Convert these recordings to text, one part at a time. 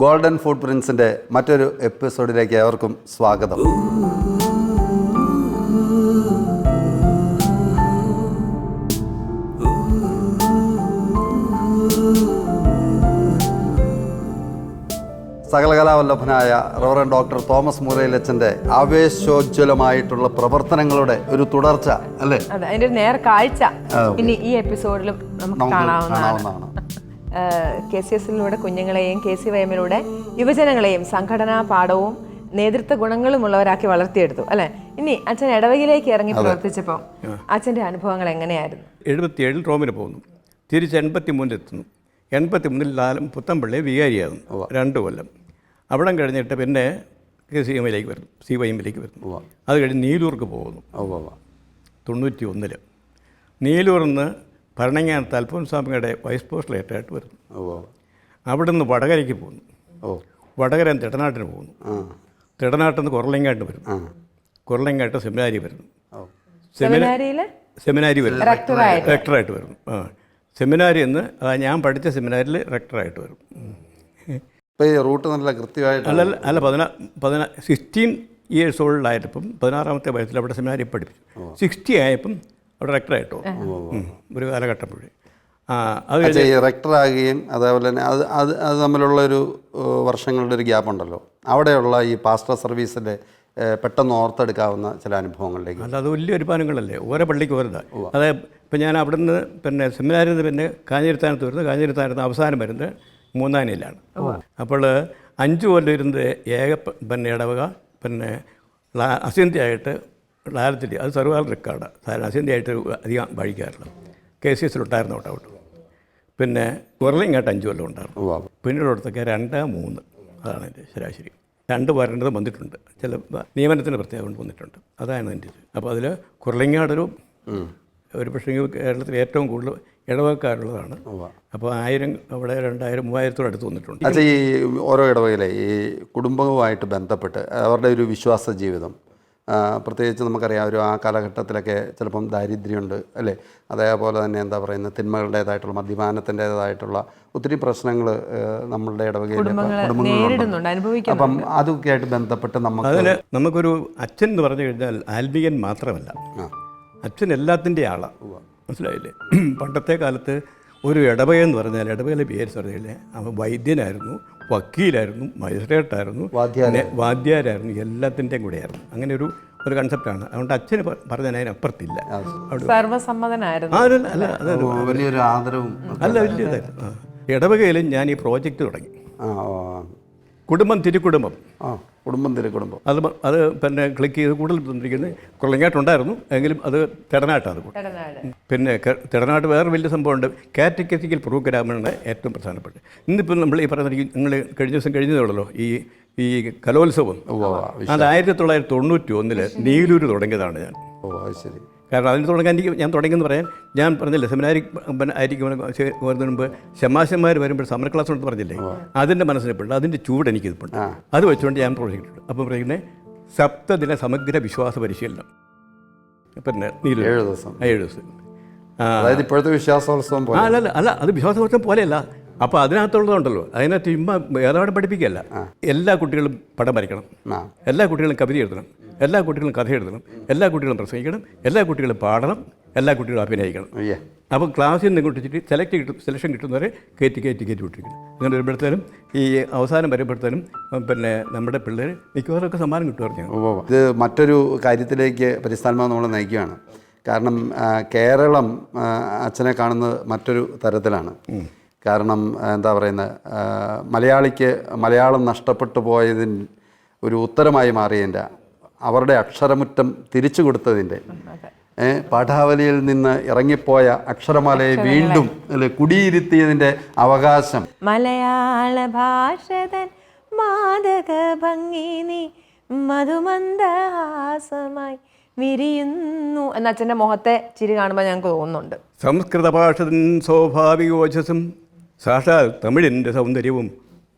Golden food പ്രിൻസിൻ്റെ മറ്റൊരു എപ്പിസോഡിലേക്ക് ഏവർക്കും സ്വാഗതം. സകലകലാവല്ലഭനായ റവറൻ ഡോക്ടർ തോമസ് മുരയിലച്ചൻ്റെ ആവേശോജ്വലമായിട്ടുള്ള പ്രവർത്തനങ്ങളുടെ ഒരു തുടർച്ച അല്ലേ? അതിന്റെ ഒരു നേർ കാഴ്ച ഇനി ഈ എപ്പിസോഡിലും നമുക്ക് കാണാവുന്നതാണ്. KCSലൂടെ കുഞ്ഞുങ്ങളെയും KCYMലൂടെ യുവജനങ്ങളെയും സംഘടനാ പാഠവും നേതൃത്വ ഗുണങ്ങളുമുള്ളവരാക്കി വളർത്തിയെടുത്തു അല്ലെ. ഇനി അച്ഛൻ ഇടവകയിലേക്ക് ഇറങ്ങി പ്രവർത്തിച്ചപ്പോൾ അച്ഛൻ്റെ അനുഭവങ്ങൾ എങ്ങനെയായിരുന്നു? 77 റോമിന് പോകുന്നു, തിരിച്ച് 83 എത്തുന്നു. 83 പുത്തൻപള്ളി വികാരിയാകുന്നു 2 കൊല്ലം. അവിടം കഴിഞ്ഞിട്ട് പിന്നെ CYMലേക്ക് വരുന്നു. അത് കഴിഞ്ഞ് നീലൂർക്ക് പോകുന്നു 91. നീലൂരിൽ നിന്ന് ഭരണങ്ങാനത്ത് അൽഫോൻസാമ്മയുടെ വൈസ് പോസ്റ്റലേറ്റായിട്ട് വരുന്നു. അവിടെ നിന്ന് വടകരയ്ക്ക് പോകുന്നു. വടകര തിടനാട്ടിന് പോകുന്നു. തിടനാട്ടിൽ നിന്ന് കുറലങ്ങാട്ട് വരുന്നു. കുറലങ്ങാട്ട് സെമിനാരി വരുന്നു. സെമിനാരി വരുന്നു, റെക്ടറായിട്ട് വരുന്നു. സെമിനാരി എന്ന് ഞാൻ പഠിച്ച സെമിനാരിൽ റെക്ടറായിട്ട് വരും. റൂട്ട് നല്ല കൃത്യമായിട്ട് അല്ല 16 ഇയേഴ്സ് ഓൾഡായപ്പം 16ാമത്തെ വയസ്സിൽ അവിടെ സെമിനാരി പഠിപ്പിച്ചു. 60 ആയപ്പം അവിടെ റെക്ടറായിട്ടോ ഒരു കാലഘട്ടം പോയി. അത് റെക്ടറാകുകയും അതേപോലെ തന്നെ അത് തമ്മിലുള്ളൊരു വർഷങ്ങളുടെ ഒരു ഗ്യാപ്പ് ഉണ്ടല്ലോ. അവിടെയുള്ള ഈ പാസ്റ്റർ സർവീസിൻ്റെ പെട്ടെന്ന് ഓർത്തെടുക്കാവുന്ന ചില അനുഭവങ്ങളിലേക്ക്. അല്ല, അത് വലിയ അനുഭവങ്ങളല്ലേ, ഓരോ പള്ളിക്ക് ഓരോതാ. അതായത് ഇപ്പം ഞാൻ അവിടെ നിന്ന് പിന്നെ സെമിനാരിൽ നിന്ന് പിന്നെ കാഞ്ഞിരത്താനത്ത് വരുന്നത്, കാഞ്ഞിരത്താനത്ത് അവസാനം വരുന്നത് മൂന്നാനിലാണ്. അപ്പോൾ 5 കൊല്ലം ഇരുന്നത് പിന്നെ ഇടവക പിന്നെ അസിന്ധ്യയായിട്ട് ലാലത്തിൽ, അത് സർവ്വകാല റെക്കോർഡാണ്. സാധാരണ അസിന്ധ്യയായിട്ട് അധികം വഴിക്കാറില്ല. KCSലുണ്ടായിരുന്നു കേട്ടോ. പിന്നെ കുറലിങ്ങാട്ട് 5 കൊല്ലം ഉണ്ടായിരുന്നു. പിന്നീടടുത്തൊക്കെ 2, 3 അതാണ് എൻ്റെ ശരാശരി. 2 വരേണ്ടത് വന്നിട്ടുണ്ട്, ചില നിയമനത്തിന് പ്രത്യേകം കൊണ്ട് വന്നിട്ടുണ്ട്. അതാണ് എൻ്റെ. അപ്പോൾ അതിൽ കുറലിങ്ങാടൊരു പക്ഷേ കേരളത്തിൽ ഏറ്റവും കൂടുതൽ ഇടവകക്കാരുള്ളതാണ്. അപ്പോൾ 1000 അവിടെ 2000, 3000 അടുത്ത് വന്നിട്ടുണ്ട്. അച്ഛാ, ഈ ഓരോ ഇടവകയിലെ ഈ കുടുംബവുമായിട്ട് ബന്ധപ്പെട്ട് അവരുടെ ഒരു വിശ്വാസ ജീവിതം, പ്രത്യേകിച്ച് നമുക്കറിയാം ഒരു ആ കാലഘട്ടത്തിലൊക്കെ ചിലപ്പം ദാരിദ്ര്യമുണ്ട് അല്ലേ, അതേപോലെ തന്നെ എന്താ പറയുന്നത് തിന്മകളുടേതായിട്ടുള്ള മദ്യപാനത്തിൻ്റേതായിട്ടുള്ള ഒത്തിരി പ്രശ്നങ്ങൾ നമ്മളുടെ ഇടവകയിൽ കുടുംബങ്ങളുണ്ട്. അപ്പം അതൊക്കെ ആയിട്ട് ബന്ധപ്പെട്ട് നമുക്കൊരു അച്ഛൻ എന്ന് പറഞ്ഞു കഴിഞ്ഞാൽ ആത്മീയൻ മാത്രമല്ല, അച്ഛൻ എല്ലാത്തിൻ്റെ ആളാണ്. മനസ്സിലായില്ലേ? പണ്ടത്തെ കാലത്ത് ഒരു ഇടവകയെന്ന് പറഞ്ഞാൽ ഇടവകയിലെ പേര് പറഞ്ഞില്ലേ, അവൻ വൈദ്യനായിരുന്നു, വക്കീലായിരുന്നു, മജിസ്ട്രേറ്റായിരുന്നു, വാദ്യാരായിരുന്നു, എല്ലാത്തിൻ്റെയും കൂടെയായിരുന്നു. അങ്ങനെ ഒരു കൺസെപ്റ്റാണ്. അതുകൊണ്ട് അച്ഛന് പറഞ്ഞാൽ അതിനപ്പുറത്തില്ല. വലിയൊരു ആദരവും അല്ല, വലിയതായിരുന്നു. ഇടവകയിൽ ഞാൻ ഈ പ്രോജക്റ്റ് തുടങ്ങി, കുടുംബം തിരുക്കുടുംബം. അത് പിന്നെ ക്ലിക്ക് ചെയ്ത് കൂടുതൽ തന്നിരിക്കുന്നത് കൊള്ളങ്ങാട്ടുണ്ടായിരുന്നു, എങ്കിലും അത് തിടനാട്ടാണ്. പിന്നെ തിടനാട്ട് വേറെ വലിയ സംഭവമുണ്ട്, കാറ്റഗറ്റിക്കൽ പ്രോഗ്രാമാണ് ഏറ്റവും പ്രധാനപ്പെട്ട. ഇന്നിപ്പോൾ നമ്മൾ ഈ പറയുന്ന നിങ്ങൾ കഴിഞ്ഞ ദിവസം കഴിഞ്ഞതേ ഉള്ളല്ലോ ഈ കലോത്സവം. അത് 1991 നീലൂർ തുടങ്ങിയതാണ് ഞാൻ. ശരി. കാരണം അതിന് തുടങ്ങാൻ ഞാൻ തുടങ്ങിയെന്ന് പറയാൻ ഞാൻ പറഞ്ഞില്ലേ, സെമിനാരി ആയിരിക്കും വരുന്നതിന് മുമ്പ് ഷമാശന്മാർ വരുമ്പോൾ സമര ക്ലാസ് ഉണ്ടെന്ന് പറഞ്ഞില്ലേ, അതിൻ്റെ മനസ്സിലെപ്പോഴും അതിൻ്റെ ചൂട് എനിക്കിതിപ്പുണ്ട്. അത് വെച്ചുകൊണ്ട് ഞാൻ പ്രോജക്റ്റ് ഇട്ടു. അപ്പോൾ പറയുന്നത് 7 ദിന സമഗ്ര വിശ്വാസ പരിശീലനം. പിന്നെ 7 ദിവസം. അതായത് ഇപ്പോഴത്തെ വിശ്വാസോത്സവം അല്ല, അത് വിശ്വാസോത്സവം പോലെയല്ല. അപ്പോൾ അതിനകത്തുള്ളതുണ്ടല്ലോ, അതിനകത്ത് ചുമ്മാ ഏതാണ്ട് പഠിപ്പിക്കുകയല്ല. എല്ലാ കുട്ടികളും പടം വരയ്ക്കണം, എല്ലാ കുട്ടികളും കവിത എഴുതണം, എല്ലാ കുട്ടികളും കഥ എഴുതണം, എല്ലാ കുട്ടികളും പ്രസംഗിക്കണം, എല്ലാ കുട്ടികളും പാടണം, എല്ലാ കുട്ടികളും അഭിനയിക്കണം. അപ്പോൾ ക്ലാസ്സിൽ നിന്ന് കൊണ്ടിട്ട് സെലക്ഷൻ കിട്ടുന്നവരെ കയറ്റി വിട്ടിരിക്കണം. അങ്ങനെ വരുമ്പോഴത്തേനും ഈ അവസാനം വരുമ്പോഴത്തേനും പിന്നെ നമ്മുടെ പിള്ളേർ മിക്കവാറൊക്കെ സമ്മാനം കിട്ടുമായിരുന്നു. ഇത് മറ്റൊരു കാര്യത്തിലേക്ക് പരിസ്ഥാനமாக നമ്മൾ നയിക്കുകയാണ്. കാരണം കേരളം അച്ഛനെ കാണുന്നത് മറ്റൊരു തരത്തിലാണ്. കാരണം എന്താ പറയുന്നത്, മലയാളം നഷ്ടപ്പെട്ടു പോയതിന് ഒരു ഉത്തരമായി മാറിയതിൻ്റെ, അവരുടെ അക്ഷരമുറ്റം തിരിച്ചു കൊടുത്തതിൻ്റെ, പാഠാവലിയിൽ നിന്ന് ഇറങ്ങിപ്പോയ അക്ഷരമാലയെ വീണ്ടും കുടിയിരുത്തിയതിൻ്റെ അവകാശം. മലയാള ഭാഷതൻ മാദക ഭംഗി നീ മധുമന്ദഹാസമായി വിരിയുന്നു എന്ന അച്ഛൻ്റെ മുഖത്തെ ചിരി കാണുമ്പോൾ ഞങ്ങൾക്ക് തോന്നുന്നുണ്ട്. സംസ്കൃത ഭാഷതൻ സ്വാഭാവികോജസും സാക്ഷാൽ തമിഴിൻ്റെ സൗന്ദര്യവും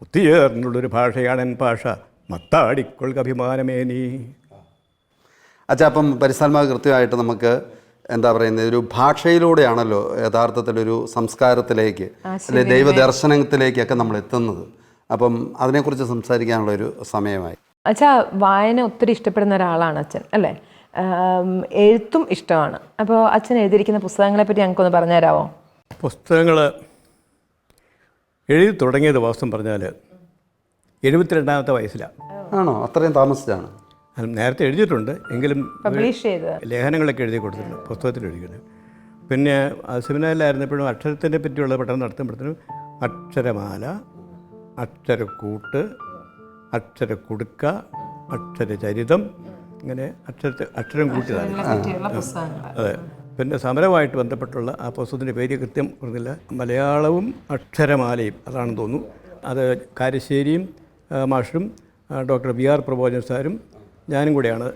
ഒത്തുചേർന്നുള്ളൊരു ഭാഷയാണ് ഭാഷ, മത്താടിക്കൊള്ളുക അഭിമാനമേ നീ. അച്ഛാ, അപ്പം പരിസ്ഥാനமாக കൃത്യമായിട്ട് നമുക്ക് എന്താ പറയുന്നത്, ഒരു ഭാഷയിലൂടെയാണല്ലോ യഥാർത്ഥത്തിലൊരു സംസ്കാരത്തിലേക്ക് അല്ലെ ദൈവദർശനത്തിലേക്കൊക്കെ നമ്മൾ എത്തുന്നത്. അപ്പം അതിനെക്കുറിച്ച് സംസാരിക്കാനുള്ളൊരു സമയമായി. അച്ഛാ വായന ഒത്തിരി ഇഷ്ടപ്പെടുന്ന ഒരാളാണ് അച്ഛൻ അല്ലേ? എഴുത്തും ഇഷ്ടമാണ്. അപ്പോൾ അച്ഛൻ എഴുതിയിരിക്കുന്ന പുസ്തകങ്ങളെ പറ്റി ഞങ്ങൾക്കൊന്ന് പറഞ്ഞു തരാമോ? പുസ്തകങ്ങൾ എഴുതി തുടങ്ങിയത് വാസ്തവം പറഞ്ഞാൽ 72ാമത്തെ വയസ്സിലാണ്. ആണോ? അത്രയും താമസിച്ചാണ്? അത് നേരത്തെ എഴുതിയിട്ടുണ്ട്, എങ്കിലും പബ്ലിഷ് ചെയ്ത് ലേഖനങ്ങളൊക്കെ എഴുതി കൊടുത്തിട്ടുണ്ട്, പുസ്തകത്തിൽ എഴുതിക്കുന്നത്. പിന്നെ സെമിനാറിലായിരുന്നപ്പോഴും അക്ഷരത്തിനെ പറ്റിയുള്ള പഠനം നടത്തുമ്പോഴത്തേനും അക്ഷരമാല, അക്ഷരക്കൂട്ട്, അക്ഷരക്കുടുക്ക, അക്ഷരചരിതം, ഇങ്ങനെ അക്ഷരം കൂട്ടിയതാണ്. അതെ. പിന്നെ സമരമായിട്ട് ബന്ധപ്പെട്ടുള്ള ആ പുസ്തകത്തിൻ്റെ പേര് കൃത്യം പറഞ്ഞില്ല. മലയാളവും അക്ഷരമാലയും അതാണെന്ന് തോന്നുന്നു. അത് കാരശ്ശേരിയും മാഷും ഡോക്ടർ VR പ്രബോധൻ സാറും ഞാനും കൂടെയാണ്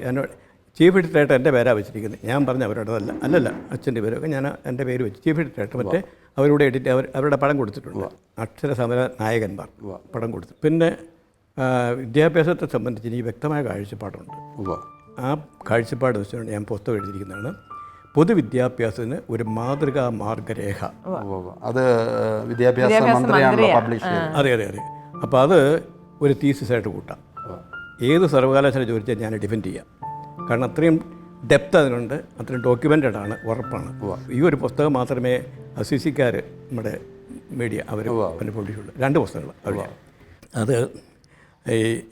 എന്നോട് ചീഫ് എഡിറ്ററായിട്ട് എൻ്റെ പേരാണ് വെച്ചിരിക്കുന്നത്. ഞാൻ പറഞ്ഞ അവരോടതല്ല, അല്ലല്ല അച്ഛൻ്റെ പേരൊക്കെ ഞാൻ എൻ്റെ പേര് വെച്ച് ചീഫ് എഡിറ്ററായിട്ട്. മറ്റേ അവരുടെ അവരുടെ പടം കൊടുത്തിട്ടുണ്ട്, അക്ഷര സമര നായകന്മാർ പടം കൊടുത്തു. പിന്നെ വിദ്യാഭ്യാസത്തെ സംബന്ധിച്ച് എനിക്ക് വ്യക്തമായ കാഴ്ചപ്പാടുണ്ട്. ആ കാഴ്ചപ്പാട് വെച്ചുകൊണ്ട് ഞാൻ പുസ്തകം എഴുതിയിരിക്കുന്നതാണ് പൊതുവിദ്യാഭ്യാസത്തിന് ഒരു മാതൃകാ മാർഗരേഖ. അത് വിദ്യാഭ്യാസ മന്ത്രിയാണല്ലോ പബ്ലിഷ് ചെയ്തത്. അതെ അതെ അതെ. അപ്പോൾ അത് ഒരു തീസിസായിട്ട് കൂട്ടാം. ഏത് സർവകലാശാല ചോദിച്ചാൽ ഞാൻ ഡിഫെൻഡ് ചെയ്യാം. കാരണം അത്രയും ഡെപ്ത് അതിനുണ്ട്, അത്രയും ഡോക്യുമെൻറ്റഡ് ആണ്, ഉറപ്പാണ്. ഈ ഒരു പുസ്തകം മാത്രമേ CC-ക്കാർ നമ്മുടെ മീഡിയ അവർ പിന്നെ പബ്ലിഷ് ഉള്ളൂ. 2 പുസ്തകങ്ങൾ അവിടെ. അത്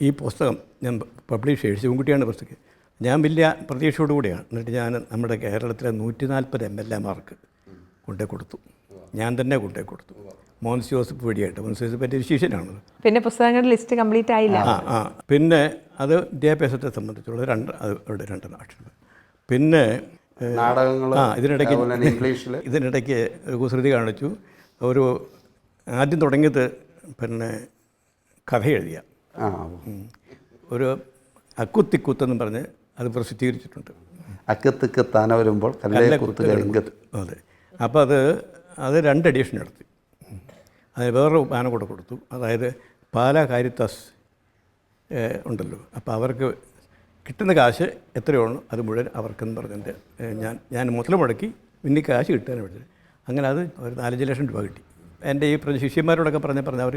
ഈ പുസ്തകം ഞാൻ പബ്ലിഷ് ചെയ്ത് ശിവൻകുട്ടിയാണ് പുസ്തകം. ഞാൻ വലിയ പ്രതീക്ഷയോടുകൂടിയാണ്. എന്നിട്ട് ഞാൻ നമ്മുടെ കേരളത്തിലെ 140 MLA-മാർക്ക് കൊണ്ടേ കൊടുത്തു. ഞാൻ തന്നെ കൊണ്ടേ കൊടുത്തു. മോൻസ് ജോസഫ് വഴിയായിട്ട്. മോൻസ് ജോസഫ് എൻ്റെ ശിഷ്യനാണ്. പിന്നെ പുസ്തകങ്ങളുടെ ലിസ്റ്റ് കംപ്ലീറ്റ് ആയില്ല. പിന്നെ അത് വിദ്യാഭ്യാസത്തെ സംബന്ധിച്ചുള്ള അവരുടെ 2 അക്ഷരം. പിന്നെ ഇതിനിടയ്ക്ക് കുസൃതി കാണിച്ചു. ഒരു ആദ്യം തുടങ്ങിയത് പിന്നെ കഥ എഴുതിയ ഒരു അക്കുത്തിക്കുത്തെന്നും പറഞ്ഞ് അത് പ്രസിദ്ധീകരിച്ചിട്ടുണ്ട്. അക്കത്തിക്ക് താന വരുമ്പോൾ അതെ. അപ്പോൾ അത് 2 എഡിഷൻ നടത്തി. അതിന് വേറൊരു ബാനം കൂടെ കൊടുത്തു. അതായത് പാലാ കാരിത്താസ് ഉണ്ടല്ലോ, അപ്പോൾ അവർക്ക് കിട്ടുന്ന കാശ് എത്രയാണോ അത് മുഴുവൻ അവർക്കെന്ന് പറഞ്ഞിട്ട് ഞാൻ മുതൽ മുടക്കി പിന്നെ കാശ് കിട്ടാനും വിളിച്ചത്. അങ്ങനെ അത് ഒരു 4-5 ലക്ഷം രൂപ കിട്ടി. എൻ്റെ ഈ ശിഷ്യന്മാരോടൊക്കെ പറഞ്ഞ് അവർ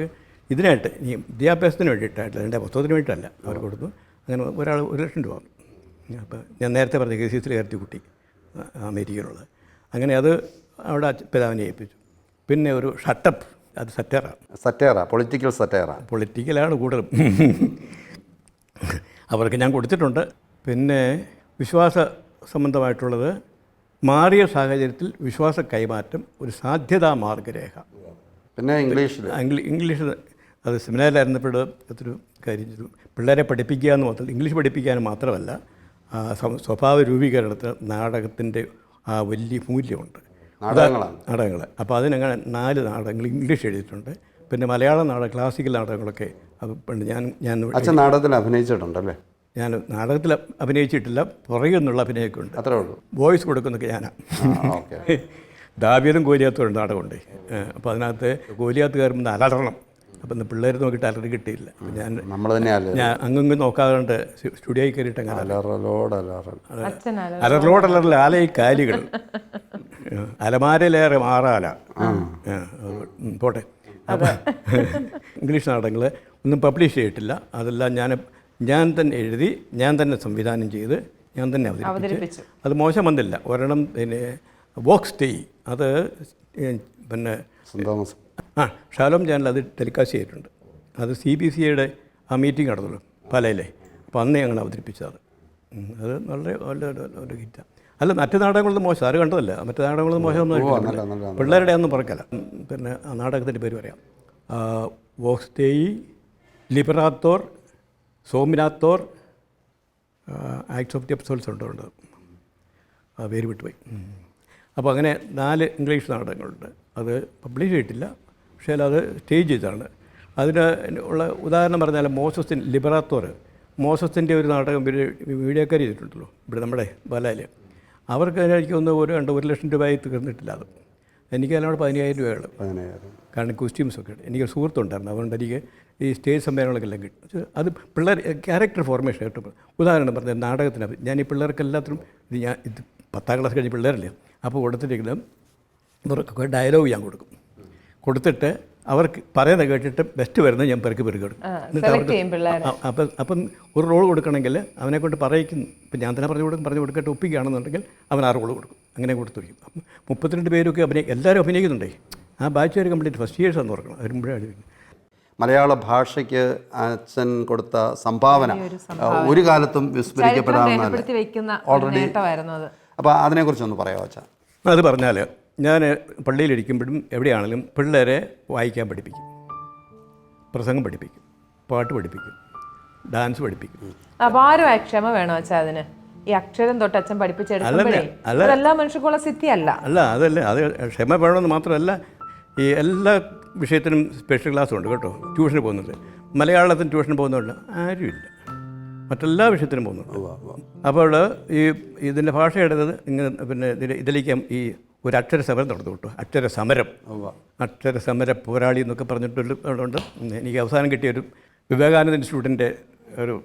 ഇതിനായിട്ട് ഈ വിദ്യാഭ്യാസത്തിന് വേണ്ടിയിട്ടായിട്ടില്ല, എൻ്റെ പുസ്തകത്തിന് വേണ്ടിയിട്ടല്ല അവർ കൊടുത്തു. അങ്ങനെ ഒരാൾ 1 ലക്ഷം രൂപ. അപ്പോൾ ഞാൻ നേരത്തെ പറഞ്ഞ KCS കയറ്റി കുട്ടി അമേരിക്കയിലുള്ളത്. അങ്ങനെ അത് അവിടെ പിതാവിനെ ഏൽപ്പിച്ചു. പിന്നെ ഒരു ഷട്ടപ്പ്, അത് സറ്റേറ പൊളിറ്റിക്കലാണ് കൂടുതലും. അവർക്ക് ഞാൻ കൊടുത്തിട്ടുണ്ട്. പിന്നെ വിശ്വാസ സംബന്ധമായിട്ടുള്ളത് മാറിയ സാഹചര്യത്തിൽ വിശ്വാസ കൈമാറ്റം ഒരു സാധ്യതാ മാർഗരേഖ. പിന്നെ ഇംഗ്ലീഷ് അത് സെമിനാറിലായിരുന്നപ്പോൾ ഒത്തിരി കാര്യം ചെയ്തു. പിള്ളേരെ പഠിപ്പിക്കുക എന്ന് മാത്രം, ഇംഗ്ലീഷ് പഠിപ്പിക്കാൻ മാത്രമല്ല, സ്വഭാവ രൂപീകരണത്തിന് നാടകത്തിൻ്റെ വലിയ മൂല്യമുണ്ട്. നാടകങ്ങൾ. അപ്പോൾ അതിനങ്ങനെ 4 നാടകങ്ങൾ ഇംഗ്ലീഷ് എഴുതിയിട്ടുണ്ട്. പിന്നെ മലയാളം നാടകം, ക്ലാസിക്കൽ നാടകങ്ങളൊക്കെ അത് പണ്ട് ഞാൻ നാടകത്തിൽ അഭിനയിച്ചിട്ടുണ്ടല്ലേ? ഞാൻ നാടകത്തിൽ അഭിനയിച്ചിട്ടില്ല, പുറകെ നിന്നുള്ള അഭിനയമൊക്കെ ഉണ്ട്. അത്രേ ഉള്ളൂ. വോയിസ് കൊടുക്കുന്നൊക്കെ ഞാനാണ്. ദാവീദും ഗോലിയാത്തും ഉണ്ട് നാടകമുണ്ട്. അപ്പോൾ അതിനകത്ത് ഗോലിയാത്ത് കയറുമ്പോൾ അലറണം. അപ്പം പിള്ളേർ നോക്കിയിട്ട് അലറി കിട്ടിയില്ല. ഞാൻ അങ്ങും നോക്കാതെ സ്റ്റുഡിയോയിൽ കയറിയിട്ട് അങ്ങനെ അലറലോടലറിൽ ആലയി കാലികൾ അലമാരയിലേറെ മാറാല പോട്ടെ. അപ്പം ഇംഗ്ലീഷ് നാടകങ്ങൾ ഒന്നും പബ്ലിഷ് ചെയ്തിട്ടില്ല. അതെല്ലാം ഞാൻ തന്നെ എഴുതി, ഞാൻ തന്നെ സംവിധാനം ചെയ്ത്, ഞാൻ തന്നെ അവതരിപ്പിച്ചു. അത് മോശം വന്നില്ല. ഒരെണ്ണം പിന്നെ വോക്സ് ടേ, അത് പിന്നെ ഷാലോം ചാനൽ അത് ടെലികാസ്റ്റ് ചെയ്തിട്ടുണ്ട്. അത് CBCയുടെ ആ മീറ്റിംഗ് നടന്നുള്ളൂ പാലയിലെ. അപ്പോൾ അന്ന് ഞങ്ങൾ അവതരിപ്പിച്ചത്. അത് വളരെ ഹിറ്റാണ്. അല്ല, മറ്റു നാടകങ്ങളൊന്നും മോശം, ആരും കണ്ടതല്ല. മറ്റു നാടകങ്ങളൊന്നും മോശമൊന്നും പിള്ളേരുടെ ഒന്നും പറക്കല്ല. പിന്നെ ആ നാടകത്തിൻ്റെ പേര് പറയാം. വോക്സ് ടേ, ലിബറാത്തോർ, സോമിനാത്തോർ, ആക്ട്സ് ഓഫ് ദി എപ്പിസോഡ്സ് ഉണ്ട്. ആ പേര് വിട്ടുപോയി. അപ്പോൾ അങ്ങനെ 4 ഇംഗ്ലീഷ് നാടകങ്ങളുണ്ട്. അത് പബ്ലിഷ് ചെയ്തിട്ടില്ല, പക്ഷേ അത് സ്റ്റേജ് ചെയ്താണ്. അതിന് ഉള്ള ഉദാഹരണം പറഞ്ഞാൽ ലിബറാത്തോർ, മോസസിൻ്റെ ഒരു നാടകം മീഡിയക്കാർ ചെയ്തിട്ടുണ്ടല്ലോ ഇവിടെ നമ്മുടെ പാലായിൽ. അവർക്ക് എനിക്ക് ഒന്ന് 1 ലക്ഷം രൂപയായി തീർന്നിട്ടില്ല. അത് എനിക്ക് അതിനോട് 15,000 രൂപയുള്ളൂ. കാരണം കോസ്റ്റ്യൂംസൊക്കെ ഉണ്ട്. എനിക്ക് സുഹൃത്തുണ്ടായിരുന്നു, അതുകൊണ്ട് എനിക്ക് ഈ സ്റ്റേജ് സംവിധാനങ്ങളൊക്കെ എല്ലാം കിട്ടും. അത് പിള്ളേർ ക്യാരക്ടർ ഫോർമേഷൻ കിട്ടും. ഉദാഹരണം പറഞ്ഞാൽ നാടകത്തിന് ഞാൻ ഈ പിള്ളേർക്കെല്ലാത്തിനും ഇത് 10ാം ക്ലാസ് കഴിഞ്ഞ് പിള്ളേരല്ലേ, അപ്പോൾ കൊടുത്തിരിക്കുന്നത് ഇവർക്കൊക്കെ ഡയലോഗ് ഞാൻ കൊടുത്തിട്ട് അവർക്ക് പറയുന്നത് കേട്ടിട്ട് ബെസ്റ്റ് വരുന്നത് ഞാൻ പെറുക്കി കൊടുക്കും. സെലക്ട് ചെയ്യും പിള്ളേരെ. അപ്പം ഒരു റോൾ കൊടുക്കണമെങ്കിൽ അവനെ കൊണ്ട് പറയിക്കുന്നു. ഇപ്പം ഞാൻ തന്നെ പറഞ്ഞു കൊടുക്കട്ടെ ഒപ്പിക്കുകയാണെന്നുണ്ടെങ്കിൽ അവൻ ആ റോൾ കൊടുക്കും. അങ്ങനെ കൊടുത്തു വയ്ക്കും. അപ്പം 32 പേരൊക്കെ എല്ലാവരും അഭിനയിക്കുന്നുണ്ടേ. ആ ബാച്ച് വരെ കംപ്ലീറ്റ് ഫസ്റ്റ് ഇയേഴ്സ് എന്ന് ഓർക്കണം. വരുമ്പോഴാണ് മലയാള ഭാഷയ്ക്ക് അച്ഛൻ കൊടുത്ത സംഭാവന ഒരു കാലത്തും വിസ്മരിക്കപ്പെടാവുന്ന ഓൾറെഡി. അപ്പോൾ അതിനെക്കുറിച്ചൊന്ന് പറയാമോ അച്ഛാ? അത് പറഞ്ഞാൽ ഞാൻ പള്ളിയിലിരിക്കുമ്പോഴും എവിടെയാണെങ്കിലും പിള്ളേരെ വായിക്കാൻ പഠിപ്പിക്കും, പ്രസംഗം പഠിപ്പിക്കും, പാട്ട് പഠിപ്പിക്കും, ഡാൻസ് പഠിപ്പിക്കും. അപാരമായ ക്ഷമ വേണോ അച്ഛാ അതിന്? ഈ അക്ഷരം തൊട്ട് അച്ഛൻ പഠിപ്പിച്ചെടുക്കുമ്പോഴേ എല്ലാ മനുഷ്യർക്കുള്ള സിദ്ധിയല്ല. അതല്ല, അത് ക്ഷമ വേണമെന്ന് മാത്രമല്ല, ഈ എല്ലാ വിഷയത്തിനും സ്പെഷ്യൽ ക്ലാസ് ഉണ്ട് കേട്ടോ. ട്യൂഷന് പോകുന്നുണ്ട്, മലയാളത്തിന് ട്യൂഷന് പോകുന്നുണ്ട് ആരുമില്ല, മറ്റെല്ലാ വിഷയത്തിനും പോകുന്നുണ്ട്. അപ്പോൾ ഈ ഇതിൻ്റെ ഭാഷ എടുത്തത് ഇങ്ങനെ പിന്നെ ഇതിലേക്ക് ഈ ഒരു അക്ഷരസമരം നടന്നു കേട്ടോ. അക്ഷരസമര പോരാളി എന്നൊക്കെ പറഞ്ഞിട്ടുണ്ട്. എനിക്ക് അവസാനം കിട്ടിയൊരു വിവേകാനന്ദ ഇൻസ്റ്റിറ്റ്യൂട്ടിൻ്റെ ഒരു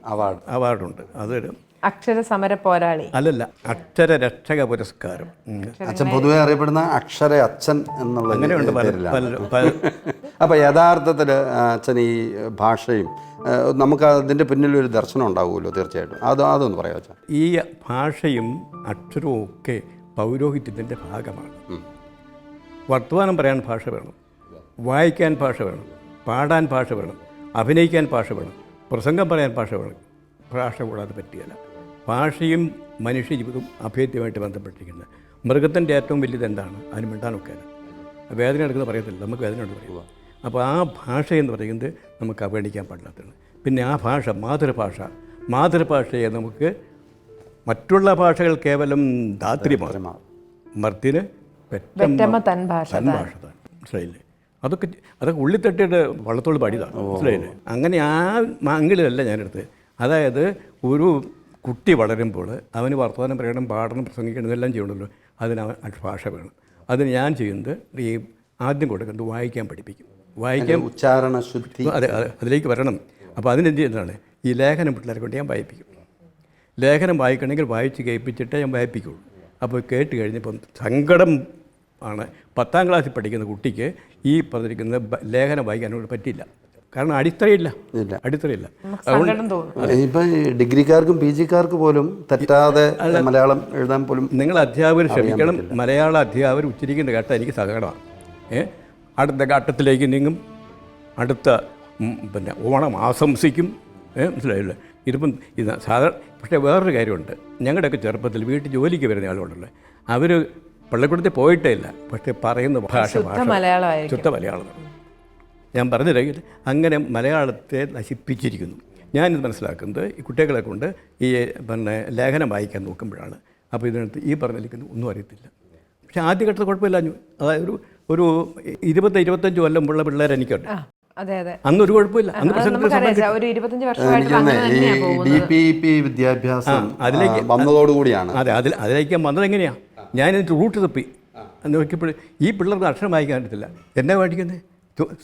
അവാർഡുണ്ട്. അതൊരു അക്ഷരസമര പോരാളി അല്ലല്ല, അക്ഷരരക്ഷക പുരസ്കാരം. അച്ഛൻ പൊതുവെ അറിയപ്പെടുന്ന അക്ഷര അച്ഛൻ എന്നുള്ള അങ്ങനെയുണ്ട് അപ്പോൾ യഥാർത്ഥത്തിൽ അച്ഛൻ ഈ ഭാഷയും നമുക്ക് അതിൻ്റെ പിന്നിലൊരു ദർശനം ഉണ്ടാവുമല്ലോ തീർച്ചയായിട്ടും. അതൊന്ന് പറയാം അച്ഛൻ. ഈ ഭാഷയും അക്ഷരവും ഒക്കെ പൗരോഹിത്യത്തിൻ്റെ ഭാഗമാണ്. വർത്തമാനം പറയാൻ ഭാഷ വേണം, വായിക്കാൻ ഭാഷ വേണം, പാടാൻ ഭാഷ വേണം, അഭിനയിക്കാൻ ഭാഷ വേണം, പ്രസംഗം പറയാൻ ഭാഷ വേണം. ഭാഷ കൂടാതെ പറ്റുകയില്ല. ഭാഷയും മനുഷ്യജീവിതവും അഭേദ്യമായിട്ട് ബന്ധപ്പെട്ടിരിക്കുന്നത്. മൃഗത്തിൻ്റെ ഏറ്റവും വലിയത് എന്താണ്? അതിന് മിണ്ടാനൊക്കെ വേദന എടുക്കുന്ന പറയത്തില്ല, നമുക്ക് വേദന എടുത്ത് പറയുക. അപ്പോൾ ആ ഭാഷ എന്ന് പറയുന്നത് നമുക്ക് അവഗണിക്കാൻ പാടില്ലാത്തതാണ്. പിന്നെ ആ ഭാഷ മാതൃഭാഷയെ നമുക്ക് മറ്റുള്ള ഭാഷകൾ കേവലം ധാത്രിമാണ്, മർത്തിന് തൻ ഭാഷ മനസ്സിലായില്ലേ? അതൊക്കെ ഉള്ളിത്തട്ടിയിട്ട് വള്ളത്തോട് പാടിയതാണ്, മനസ്സിലായില്ലേ? അങ്ങനെ ആ അങ്കിലല്ല ഞാനെടുത്ത്. അതായത് ഒരു കുട്ടി വളരുമ്പോൾ അവന് വർത്തമാനം പറയണം, പാടണം, പ്രസംഗിക്കണം, ഇതെല്ലാം ചെയ്യണമല്ലോ. അതിന് ഭാഷ വേണം. അതിന് ഞാൻ ചെയ്യുന്നത് ഈ ആദ്യം കൊടുക്കുന്നത് വായിക്കാൻ പഠിപ്പിക്കും. വായിക്കാൻ ഉച്ചാരണ ശുദ്ധി, അതെ, അതിലേക്ക് വരണം. അപ്പോൾ അതിനെന്ത് ചെയ്യുന്നതാണ്, ഈ ലേഖനം പിള്ളേരെ കൊണ്ട് ഞാൻ വായിപ്പിക്കും. ലേഖനം വായിക്കണമെങ്കിൽ വായിച്ച് കേൾപ്പിച്ചിട്ടേ ഞാൻ വായിപ്പിക്കുള്ളൂ. അപ്പോൾ കേട്ട് കഴിഞ്ഞപ്പം സങ്കടം ആണ്. 10ാം ക്ലാസ്സിൽ പഠിക്കുന്ന കുട്ടിക്ക് ഈ പറഞ്ഞിരിക്കുന്ന ലേഖനം വായിക്കാനോട് പറ്റില്ല. കാരണം അടിത്തറയില്ല. ഇപ്പം ഡിഗ്രിക്കാർക്കും PGക്കാർക്ക് പോലും തെറ്റാതെ മലയാളം എഴുതാൻ പോലും നിങ്ങൾ അധ്യാപകർ ശ്രമിക്കണം. മലയാള അധ്യാപകർ ഉച്ചരിക്കേണ്ട ഘട്ടം എനിക്ക് സങ്കടമാണ്. അടുത്ത ഘട്ടത്തിലേക്ക് നീങ്ങും, അടുത്ത പിന്നെ ഓണം ആശംസിക്കും, മനസ്സിലായില്ലേ? ഇതിപ്പം ഇത് സാധാരണ. പക്ഷേ വേറൊരു കാര്യമുണ്ട്, ഞങ്ങളുടെയൊക്കെ ചെറുപ്പത്തിൽ വീട്ടിൽ ജോലിക്ക് വരുന്ന ആളുകളുണ്ടല്ലോ, അവർ പള്ളിക്കൂടത്തിൽ പോയിട്ടേ ഇല്ല, പക്ഷേ പറയുന്ന ഭാഷ ശുദ്ധ മലയാളമാണ്. ഞാൻ പറഞ്ഞില്ലെങ്കിൽ അങ്ങനെ മലയാളത്തെ നശിപ്പിച്ചിരിക്കുന്നു. ഞാനിത് മനസ്സിലാക്കുന്നത് ഈ കുട്ടികളെ കൊണ്ട് ഈ പിന്നെ ലേഖനം വായിക്കാൻ നോക്കുമ്പോഴാണ്. അപ്പോൾ ഇതിനകത്ത് ഈ പറഞ്ഞിരിക്കുന്നത് ഒന്നും അറിയത്തില്ല. പക്ഷേ ആദ്യഘട്ടത്തിൽ കുഴപ്പമില്ലാഞ്ഞു. അതായത് ഒരു 20-25 കൊല്ലം ഉള്ള പിള്ളേർ എനിക്കുണ്ട്. അന്നൊരു കുഴപ്പമില്ല. അന്ന് DPP വിദ്യാഭ്യാസം അതിലേക്ക് വന്നതോടുകൂടിയാണ്. അതെ, അതിലേക്ക് വന്നത് എങ്ങനെയാണ്? ഞാനെന്നിട്ട് റൂട്ട് തപ്പി നോക്കിയപ്പോൾ ഈ പിള്ളേർക്ക് അക്ഷരം വായിക്കാൻ പറ്റത്തില്ല. എന്നാ പഠിക്കുന്നത്?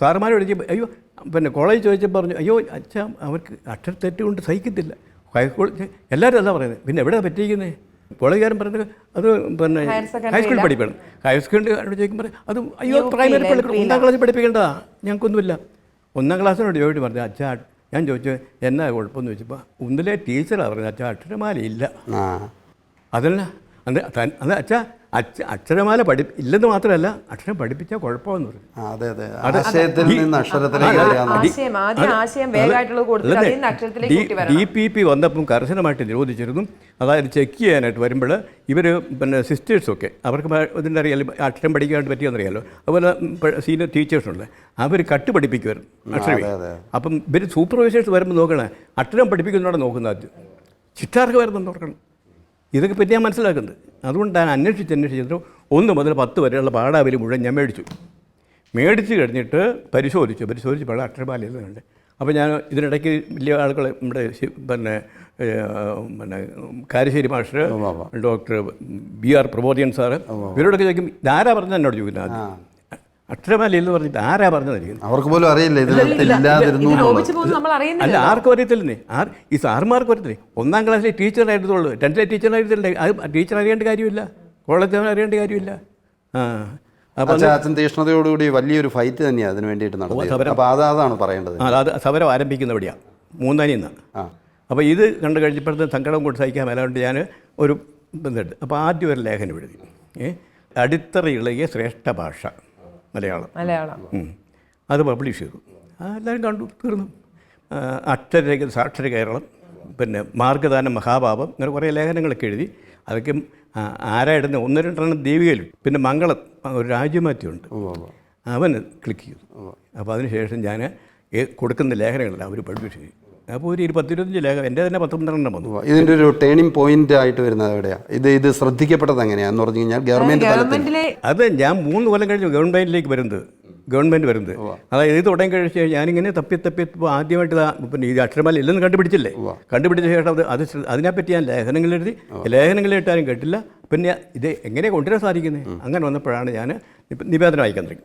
സാറുമാരോട് ചോദിച്ചപ്പോൾ അയ്യോ, പിന്നെ കോളേജ് ചോദിച്ചപ്പോൾ പറഞ്ഞു, അയ്യോ അച്ഛാ അവർക്ക് അക്ഷരത്തെറ്റ് കൊണ്ട് സഹിക്കത്തില്ല. എല്ലാവരും അതാ പറയുന്നത്. പിന്നെ എവിടെയാണ് പറ്റിയിരിക്കുന്നത്? കോളേജുകാരൻ പറഞ്ഞത് അത് പിന്നെ ഹൈസ്കൂളിൽ പഠിക്കണം. ഹയർ സെക്കൻഡറി ചോദിക്കുമ്പോൾ അത് അയ്യോ പ്രൈമറി പള്ളിക്കൂടം 1ാം ക്ലാസ്സിൽ പഠിപ്പിക്കേണ്ടതാ, ഞങ്ങൾക്കൊന്നുമില്ല. 1ാം ക്ലാസ്സിനോട് ചോദിച്ചിട്ട് പറഞ്ഞു, അച്ഛാ ഞാൻ ചോദിച്ചു എന്നാ കുഴപ്പമെന്ന് ചോദിച്ചപ്പോൾ ഒന്നിലെ ടീച്ചറാണ് പറഞ്ഞത്, അച്ഛാ അക്ഷരമാല ഇല്ല. അതല്ല അത് അച്ഛാ അക്ഷരമാല ഇല്ലെന്ന് മാത്രമല്ല, അക്ഷരം പഠിപ്പിച്ചാൽ കുഴപ്പമെന്ന് പറഞ്ഞു. DPP വന്നപ്പം കർശനമായിട്ട് നിരോധിച്ചിരുന്നു. അതായത് ചെക്ക് ചെയ്യാനായിട്ട് വരുമ്പോൾ ഇവർ പിന്നെ സിസ്റ്റേഴ്സൊക്കെ അവർക്ക് ഇതിൻ്റെ അറിയാലോ, അക്ഷരം പഠിക്കാനായിട്ട് പറ്റിയെന്നറിയാലോ. അതുപോലെ സീനിയർ ടീച്ചേഴ്സുണ്ട്, അവർ കട്ട് പഠിപ്പിക്കുമായിരുന്നു അക്ഷരം. അപ്പം ഇവർ സൂപ്പർവൈസേഴ്സ് വരുമ്പോൾ നോക്കണേ, അക്ഷരം പഠിപ്പിക്കുന്നതോടെ നോക്കുന്നത് ആദ്യം ചിട്ടാർക്ക് വരുന്നെന്ന് ഓർക്കണം. ഇതൊക്കെ പറ്റി ഞാൻ മനസ്സിലാക്കുന്നത്. അതുകൊണ്ടാണ് അന്വേഷിച്ചിട്ട് 1 മുതൽ 10 വരെയുള്ള പാഠാവലി മുഴുവൻ ഞാൻ മേടിച്ച് കഴിഞ്ഞിട്ട് പരിശോധിച്ചപ്പോൾ അക്ഷരമാലയുണ്ട്. അപ്പോൾ ഞാൻ ഇതിനിടയ്ക്ക് വലിയ ആളുകൾ നമ്മുടെ പിന്നെ Karassery master, doctor BR Prabodhian sir, ഇവരോടൊക്കെ ചോദിക്കും ഇതാരാ പറഞ്ഞത് എന്നോട് ചോദിക്കുന്നത്. ആദ്യം അക്ഷരമാല എന്ന് പറഞ്ഞിട്ട് ആരാ പറഞ്ഞതായിരിക്കും, അവർക്ക് പോലും അറിയില്ല. അല്ല, ആർക്കും അറിയത്തില്ലേ? ഈ സാറുമാർക്കും അറിയത്തില്ലേ? 1ാം ക്ലാസ്സിലെ ടീച്ചറായിരുന്നുള്ളൂ, 10ലെ ടീച്ചറായിരുന്നില്ലേ? അത് ടീച്ചർ അറിയേണ്ട കാര്യമില്ല, കോളേജ് അറിയേണ്ട കാര്യമില്ല. അച്ഛൻ തീഷ്ണതയോടുകൂടി വലിയൊരു ഫൈറ്റ് തന്നെയാണ് അതിന് വേണ്ടിയിട്ട് നടന്നത്. അപ്പോൾ അതാണ് പറയേണ്ടത്. അത് സമരം ആരംഭിക്കുന്ന എവിടെയാണ് മൂന്നാനിൽ നിന്ന്. അപ്പോൾ ഇത് കണ്ടു കഴിഞ്ഞപ്പോഴത്തെ സങ്കടം കൊണ്ട് സഹിക്കാൻ മേലാണ്ട് ഞാൻ ഒരു ബന്ധമുണ്ട്. അപ്പോൾ ആദ്യം ഒരു ലേഖനം എഴുതി, അടിത്തറയിളകിയ ശ്രേഷ്ഠ ഭാഷ മലയാളം. അത് പബ്ലിഷ് ചെയ്തു. എല്ലാവരും കണ്ടു, തീർന്നു. സാക്ഷര കേരളം, പിന്നെ മാർഗ്ഗദാനം മഹാഭാവം, അങ്ങനെ കുറേ ലേഖനങ്ങളൊക്കെ എഴുതി. അതൊക്കെ ആരായിരുന്നു 1-2 ദീപികയിലും. പിന്നെ മംഗളം ഒരു രാജ്യമാറ്റിയുണ്ട്, അവന് ക്ലിക്ക് ചെയ്തു. അപ്പോൾ അതിനുശേഷം ഞാൻ കൊടുക്കുന്ന ലേഖനങ്ങളല്ല അവർ പബ്ലിഷ് ചെയ്തു. അപ്പോൾ ഒരു 10-25 ലേഖനം, എൻ്റെ തന്നെ 10-12 വന്നു. ഇതിൻ്റെ ഒരു ടേണിംഗ് പോയിന്റ് ആയിട്ട് വരുന്നത് എവിടെയാണ്? ഇത് ശ്രദ്ധിക്കപ്പെട്ടത് എങ്ങനെയാണെന്ന് പറഞ്ഞു കഴിഞ്ഞാൽ ഗവൺമെൻറ് അത് ഞാൻ 3 കൊല്ലം കഴിഞ്ഞു ഗവൺമെൻറ്റിലേക്ക് വരുന്നത്. അതായത് ഇത് തുടങ്ങി കഴിച്ച് ഞാനിങ്ങനെ തപ്പി ആദ്യമായിട്ട് പിന്നെ ഈ അക്ഷരമാല ഇല്ലെന്ന് കണ്ടുപിടിച്ചില്ലേ. കണ്ടുപിടിച്ച ശേഷം അതിനെപ്പറ്റി ഞാൻ ലേഖനങ്ങളിലിട്ടാലും കേട്ടില്ല. പിന്നെ ഇത് എങ്ങനെ കൊണ്ടുവരാൻ സാധിക്കുന്നത്? അങ്ങനെ വന്നപ്പോഴാണ് ഞാൻ നിവേദനം അയക്കാൻ തുടങ്ങി.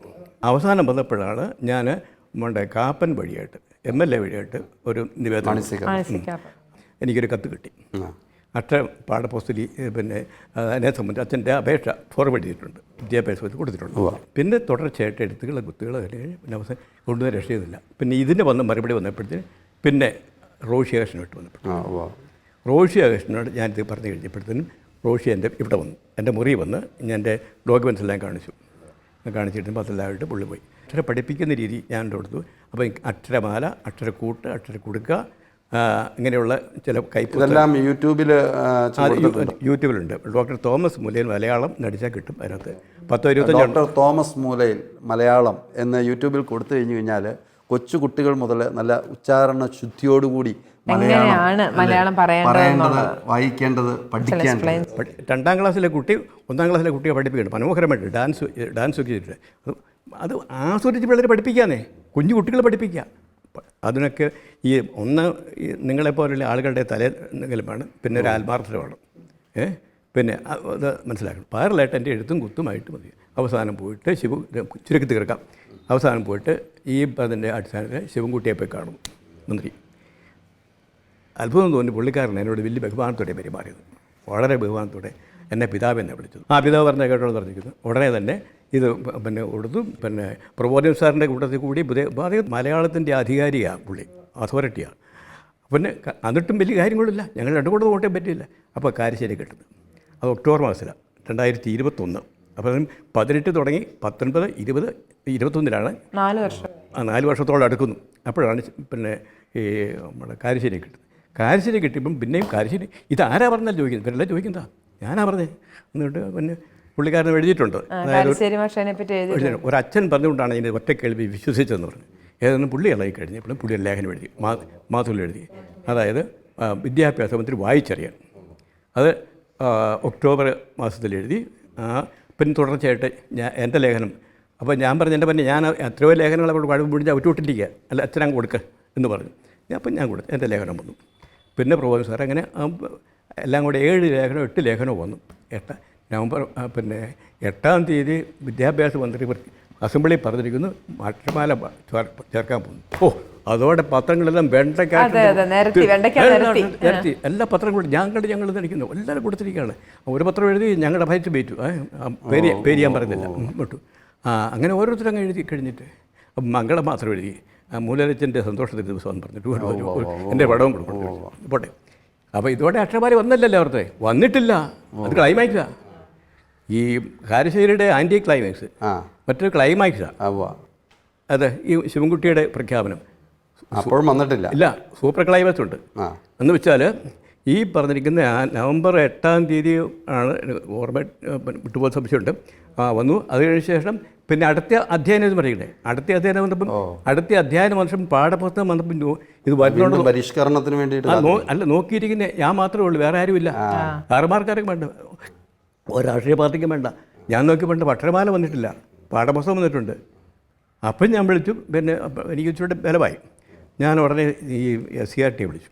അവസാനം വന്നപ്പോഴാണ് ഞാൻ കാപ്പൻ വഴിയായിട്ട് MLA വഴിയായിട്ട് ഒരു നിവേദനം, എനിക്കൊരു കത്ത് കിട്ടി. അക്ഷര പാഠപുസ്തകി പിന്നെ അതിനെ സംബന്ധിച്ച് അച്ഛൻ്റെ അപേക്ഷ ഫോർവേഡ് ചെയ്തിട്ടുണ്ട്, വിദ്യാഭ്യാസത്തിൽ കൊടുത്തിട്ടുണ്ട്. പിന്നെ തുടർച്ചയായിട്ട് എഴുത്തുകൾ കുത്തുകൾ പിന്നെ അവസാനം കൊണ്ടുവന്ന് രക്ഷയുന്നില്ല. പിന്നെ ഇതിന് മറുപടി വന്നപ്പോഴത്തേന് പിന്നെ റോഷി ആകേഷനുമായിട്ട് വന്നപ്പോൾ റോഷി ആകേഷനോട് ഞാനിത് പറഞ്ഞു കഴിഞ്ഞപ്പോഴത്തേനും റോഷി എൻ്റെ ഇവിടെ വന്നു, എൻ്റെ മുറി വന്ന് ഞാൻ എൻ്റെ ഡോക്യുമെൻറ്റ്സ് എല്ലാം കാണിച്ചിട്ട് പത്തെല്ലാമായിട്ട് പുള്ളി പോയി. അക്ഷരം പഠിപ്പിക്കുന്ന രീതി ഞാൻ കൊടുത്തു. അപ്പോൾ അക്ഷരമാല, അക്ഷരക്കൂട്ട്, അക്ഷരക്കുടുക്ക, ഇങ്ങനെയുള്ള ചില ഇതെല്ലാം യൂട്യൂബിലുണ്ട്. ഡോക്ടർ തോമസ് മൂലയിൽ മലയാളം നടിച്ചാൽ കിട്ടും. അതിനകത്ത് 10-25 ഡോക്ടർ തോമസ് മൂലയിൽ മലയാളം എന്ന് യൂട്യൂബിൽ കൊടുത്തു കഴിഞ്ഞു കഴിഞ്ഞാൽ കൊച്ചു കുട്ടികൾ മുതൽ നല്ല ഉച്ചാരണ ശുദ്ധിയോടുകൂടി മലയാളം പറയേണ്ടത്, വായിക്കേണ്ടത്, പഠിക്കേണ്ടത്. 2ാം ക്ലാസ്സിലെ കുട്ടി 1ാം ക്ലാസ്സിലെ കുട്ടിയെ പഠിപ്പിക്കണം മനോഹരമായിട്ട്. ഡാൻസ് ഒക്കെ ചെയ്തിട്ട് അത് ആസ്വദിച്ച് പിള്ളേരെ പഠിപ്പിക്കാന്നേ, കുഞ്ഞു കുട്ടികളെ പഠിപ്പിക്കുക. അതിനൊക്കെ നിങ്ങളെപ്പോലുള്ള ആളുകളുടെ തലേങ്കിലും പിന്നെ ഒരു ആത്മാർത്ഥത വേണം. പിന്നെ അത് മനസ്സിലാക്കണം. പാരലായിട്ട് എൻ്റെ എഴുത്തും കുത്തുമായിട്ട് മതി. അവസാനം പോയിട്ട് ചുരുക്കി തീർക്കാം. അവസാനം പോയിട്ട് ഈ അതിൻ്റെ അടിസ്ഥാനത്തിൽ ശിവൻകുട്ടിയെ പോയി കാണും മന്ത്രി. അത്ഭുതം തോന്നി. പുള്ളിക്കാരൻ എന്നോട് വലിയ ബഹുമാനത്തോടെ പെരുമാറിയത്, വളരെ ബഹുമാനത്തോടെ എന്നെ പിതാവെന്നെ വിളിച്ചത്. പിതാവ് പറഞ്ഞ കേട്ടോന്ന് പറഞ്ഞിരിക്കുന്നു. ഉടനെ തന്നെ ഇത് പിന്നെ കൊടുത്തു. പിന്നെ പ്രബോധൻ സാറിൻ്റെ കൂട്ടത്തിൽ കൂടി മലയാളത്തിൻ്റെ അധികാരിയാണ് പുള്ളി, അതോറിറ്റിയാണ്. പിന്നെ എന്നിട്ടും വലിയ കാര്യങ്ങളില്ല, ഞങ്ങൾ 2 കൂടെ വോട്ടേ പറ്റിയില്ല. അപ്പോൾ കാരശ്ശേരി കിട്ടുന്നത് അത് ഒക്ടോബർ മാസത്തിലാണ് 2021. അപ്പോൾ 18 തുടങ്ങി 19, 20, 21 4 വർഷത്തോളം അടുക്കുന്നു. അപ്പോഴാണ് പിന്നെ ഈ നമ്മുടെ കാരശ്ശേരി കിട്ടുന്നത്. കാരശ്ശേരി കിട്ടിയപ്പം പിന്നെയും കാരശ്ശേരി ഇതാരാ പറഞ്ഞാൽ ചോദിക്കുന്നത്, ഇവരെല്ലാം ചോദിക്കുന്നതാ, ഞാനാ പറഞ്ഞേ. എന്നിട്ട് പിന്നെ പുള്ളിക്കാരൻ എഴുതിയിട്ടുണ്ട്. ഒരച്ഛൻ പറഞ്ഞുകൊണ്ടാണ് ഇതിൻ്റെ ഒറ്റ കേൾവി വിശ്വസിച്ചതെന്ന് പറഞ്ഞു. ഏതെങ്കിലും പുള്ളി ഇളകി കഴിഞ്ഞപ്പോഴും പുള്ളി ഒരു ലേഖനം എഴുതി, മാതൃൽ എഴുതി. അതായത് വിദ്യാഭ്യാസ മന്ത്രി വായിച്ചറിയാൻ. അത് ഒക്ടോബർ മാസത്തിൽ എഴുതി. പിന്നെ തുടർച്ചയായിട്ട് എൻ്റെ ലേഖനം. അപ്പോൾ ഞാൻ പറഞ്ഞു, എൻ്റെ പിന്നെ ഞാൻ എത്രയോ ലേഖനങ്ങൾ അവിടെ മുടിഞ്ഞ് വിട്ടുവിട്ടിരിക്കുക, അല്ല അച്ഛനാ കൊടുക്കുക എന്ന് പറഞ്ഞു. അപ്പം ഞാൻ കൊടുത്തു, എൻ്റെ ലേഖനം വന്നു. പിന്നെ പ്രൊഫസർ സാർ അങ്ങനെ എല്ലാം കൂടെ 7 ലേഖനോ 8 ലേഖനോ വന്നു. നവംബർ പിന്നെ 8-ാം തീയതി വിദ്യാഭ്യാസ മന്ത്രി അസംബ്ലിയിൽ പറഞ്ഞിരിക്കുന്നു അക്ഷരമാല ചേർക്കാൻ പോകുന്നു. അതോടെ പത്രങ്ങളെല്ലാം നിരത്തി. എല്ലാ പത്രങ്ങളും ഞങ്ങൾ നടിക്കുന്നു, എല്ലാവരും കൊടുത്തിരിക്കുകയാണ്. ഒരു പത്രം എഴുതി ഞങ്ങളുടെ ഭയച്ച് ബേറ്റു, പേര് ഞാൻ പറയുന്നില്ല വിട്ടു. അങ്ങനെ ഓരോരുത്തരും അങ്ങ് എഴുതി കഴിഞ്ഞിട്ട് മംഗളം മാത്രം എഴുതി. മൂലരച്ചൻ്റെ സന്തോഷത്തിൻ്റെ ദിവസം പറഞ്ഞിട്ട് എൻ്റെ പടവും കൊടുക്കും പോട്ടെ. അപ്പോൾ ഇതോടെ അക്ഷരമാല വന്നില്ലല്ലോ, അവരുടെ വന്നിട്ടില്ല. അത് ക്ലൈമാക്സാണ്. ഈ കാരശ്ശേരിയുടെ ആൻറ്റി ക്ലൈമാക്സ് മറ്റൊരു ക്ലൈമാക്സാണ്. അതെ, ഈ ശിവൻകുട്ടിയുടെ പ്രഖ്യാപനം അപ്പോഴും വന്നിട്ടില്ല. ഇല്ല, സൂപ്പർ ക്ലൈമാക്സ് ഉണ്ട്. എന്ന് വെച്ചാൽ ഈ പറഞ്ഞിരിക്കുന്ന നവംബർ 8-ാം തീയതി ആണ്, ഓർമ്മ വിട്ടുപോകുന്ന സംശയമുണ്ട്, വന്നു. അത് കഴിഞ്ഞ ശേഷം പിന്നെ അടുത്ത അധ്യയനം എന്ന് പറയണ്ടേ, അടുത്ത അധ്യയനം വന്നപ്പം അടുത്ത അധ്യയന വർഷം പാഠപുസ്തകം വന്നപ്പം ഇത് വരുന്നുണ്ട് പരിഷ്കരണത്തിന് വേണ്ടിയിട്ട്. അല്ല, നോക്കിയിരിക്കുന്ന ഞാൻ മാത്രമേ ഉള്ളൂ, വേറെ ആരുമില്ല. ആറുമാർക്കാരൊക്കെ വേണ്ട, ഒരു രാഷ്ട്രീയ പാർട്ടിക്കും വേണ്ട. ഞാൻ നോക്കിയപ്പോൾ അക്ഷരമാല വന്നിട്ടില്ല, പാഠപുസ്തകം വന്നിട്ടുണ്ട്. അപ്പം ഞാൻ വിളിച്ചു. പിന്നെ എനിക്ക് ഇച്ചിരി ബലമായി. ഞാൻ ഉടനെ ഈ SCRT വിളിച്ചു.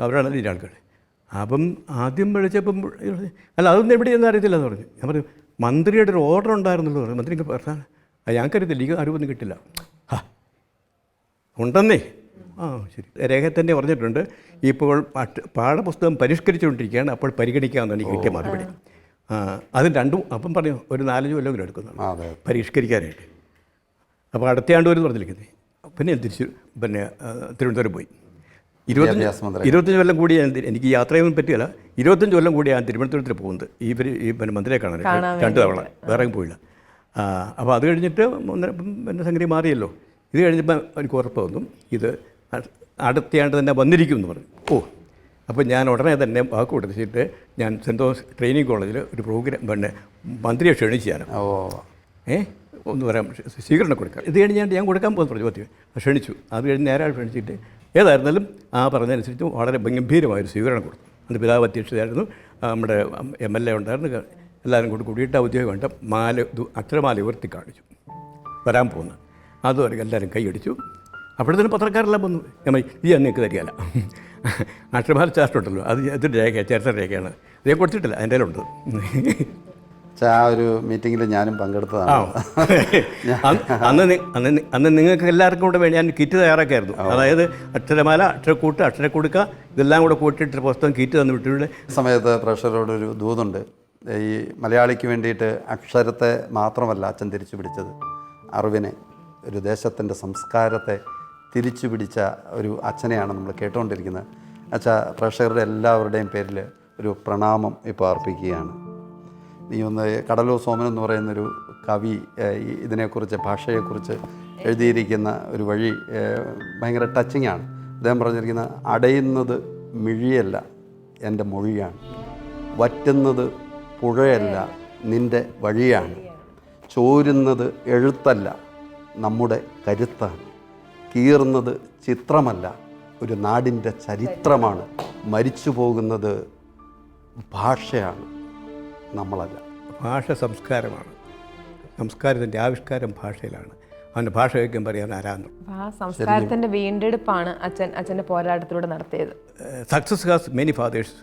അവരാണ് ഇതിൻ്റെ ആൾക്കാർ. അപ്പം ആദ്യം വിളിച്ചപ്പം അല്ല അതൊന്നും എവിടെയെന്ന് അറിയത്തില്ല എന്ന് പറഞ്ഞു. ഞാൻ പറഞ്ഞു മന്ത്രിയുടെ ഒരു ഓർഡർ ഉണ്ടായിരുന്നല്ലോ പറഞ്ഞു. മന്ത്രി പറഞ്ഞാൽ ഞങ്ങൾക്കറിയത്തില്ല, എനിക്ക് അറിവൊന്നും കിട്ടില്ല. ഉണ്ടെന്നേ. ശരി. രേഖ തന്നെ പറഞ്ഞിട്ടുണ്ട്, ഇപ്പോൾ പാഠപുസ്തകം പരിഷ്കരിച്ചുകൊണ്ടിരിക്കുകയാണ്, അപ്പോൾ പരിഗണിക്കാമെന്നാണ് എനിക്ക് കിട്ടിയ മറുപടി. അത് രണ്ടും അപ്പം പറഞ്ഞു ഒരു 4 കൊല്ലമെങ്കിലും എടുക്കുന്നു അതെ പരിഷ്കരിക്കാനായിട്ട്. അപ്പോൾ അടുത്തയാണ്ട് ഒരു പറഞ്ഞിരിക്കുന്നത്. പിന്നെ തിരിച്ച് പിന്നെ തിരുവനന്തപുരം പോയി. 25 കൊല്ലം കൂടി എനിക്ക് യാത്രയൊന്നും പറ്റില്ല. 25 കൊല്ലം കൂടി ഞാൻ തിരുവനന്തപുരത്തിൽ പോകുന്നത് ഈ പിന്നെ മന്ത്രിയെ കാണാൻ 2 തവണ, വേറെ പോയില്ല. അപ്പോൾ അത് കഴിഞ്ഞിട്ട് പിന്നെ സംഗതി മാറിയല്ലോ. ഇത് കഴിഞ്ഞപ്പോൾ എനിക്ക് ഉറപ്പ് വന്നു ഇത് അടുത്തയാണ്ട് തന്നെ വന്നിരിക്കുമെന്ന് പറഞ്ഞു. അപ്പോൾ ഞാൻ ഉടനെ തന്നെ വാക്ക് കൊടുത്തിട്ട് ഞാൻ സെൻറ് തോമസ് ട്രെയിനിങ് കോളേജിൽ ഒരു പ്രോഗ്രാം പിന്നെ മന്ത്രിയെ ക്ഷണിച്ചാണ്. ഒന്ന് പറയാം, സ്വീകരണം കൊടുക്കാം. ഇത് കഴിഞ്ഞ് ഞാൻ കൊടുക്കാൻ പോകുന്ന പറഞ്ഞു ക്ഷണിച്ചു. അത് കഴിഞ്ഞ് നേരെ ക്ഷണിച്ചിട്ട് ഏതായിരുന്നാലും ആ പറഞ്ഞതനുസരിച്ച് വളരെ ഗംഭീരമായൊരു സ്വീകരണം കൊടുത്തു. എൻ്റെ പിതാവ് അധ്യക്ഷതയായിരുന്നു, നമ്മുടെ MLA ഉണ്ടായിരുന്നു. എല്ലാവരും കൂടിയിട്ട് ഔദ്യോഗികമായിട്ട് അക്ഷരമാല ഉയർത്തി കാണിച്ചു വരാൻ പോകുന്ന. അതുവരെ എല്ലാവരും കൈയടിച്ചു. അപ്പോഴത്തേനും പത്രക്കാരെല്ലാം വന്നു. ഈ അങ്ങനെയൊക്കെ തരികയല്ല, അക്ഷരമാല ചാർട്ടുണ്ടല്ലോ, അത് ഇതിൻ്റെ രേഖ ചരിത്ര രേഖയാണ്. ഇതേ കൊടുത്തിട്ടില്ല, അതിൻ്റെ ഉണ്ട്. ആ ഒരു മീറ്റിങ്ങിൽ ഞാനും പങ്കെടുത്തതാണ്. അന്ന് നിങ്ങൾക്ക് എല്ലാവർക്കും കൂടെ വേണ്ടി ഞാൻ കിറ്റ് തയ്യാറാക്കായിരുന്നു. അതായത് അക്ഷരമാല, അക്ഷരക്കൂട്ട്, അക്ഷരക്കുടുക്ക ഇതെല്ലാം കൂടെ കൂട്ടിയിട്ട് പുസ്തകം കിറ്റ് തന്നു വിട്ടിട്ടുണ്ട്. സമയത്ത് പ്രേക്ഷകരോടൊരു ദൂതുണ്ട്. ഈ മലയാളിക്ക് വേണ്ടിയിട്ട് അക്ഷരത്തെ മാത്രമല്ല അച്ഛൻ തിരിച്ചു പിടിച്ചത്, അറിവിനെ, ഒരു ദേശത്തിൻ്റെ സംസ്കാരത്തെ തിരിച്ചു പിടിച്ച ഒരു അച്ഛനെയാണ് നമ്മൾ കേട്ടുകൊണ്ടിരിക്കുന്നത്. അച്ഛാ, പ്രേക്ഷകരുടെ എല്ലാവരുടെയും പേരിൽ ഒരു പ്രണാമം ഇപ്പോൾ അർപ്പിക്കുകയാണ്. നീ ഒന്ന് കടലൂർ സോമൻ എന്ന് പറയുന്നൊരു കവി ഇതിനെക്കുറിച്ച്, ഭാഷയെക്കുറിച്ച് എഴുതിയിരിക്കുന്ന ഒരു വഴി ഭയങ്കര ടച്ചിങ്ങാണ്. അദ്ദേഹം പറഞ്ഞിരിക്കുന്ന അടയുന്നത് മിഴിയല്ല എൻ്റെ മൊഴിയാണ്, വറ്റുന്നത് പുഴയല്ല നിൻ്റെ വഴിയാണ്, ചോരുന്നത് എഴുത്തല്ല നമ്മുടെ കരുത്താണ്, കീറുന്നത് ചിത്രമല്ല ഒരു നാടിൻ്റെ ചരിത്രമാണ്, മരിച്ചു പോകുന്നത് ഭാഷയാണ് നമ്മളല്ല. ഭാഷ സംസ്കാരമാണ്, സംസ്കാരത്തിൻ്റെ ആവിഷ്കാരം ഭാഷയിലാണ്. അവൻ്റെ ഭാഷ വയ്ക്കാൻ പറയാൻ ആരാന്ന്. ആ സംസ്കാരത്തിൻ്റെ വീണ്ടെടുപ്പാണ് അച്ഛൻ്റെ പോരാട്ടത്തിലൂടെ നടത്തിയത്. Success has many fathers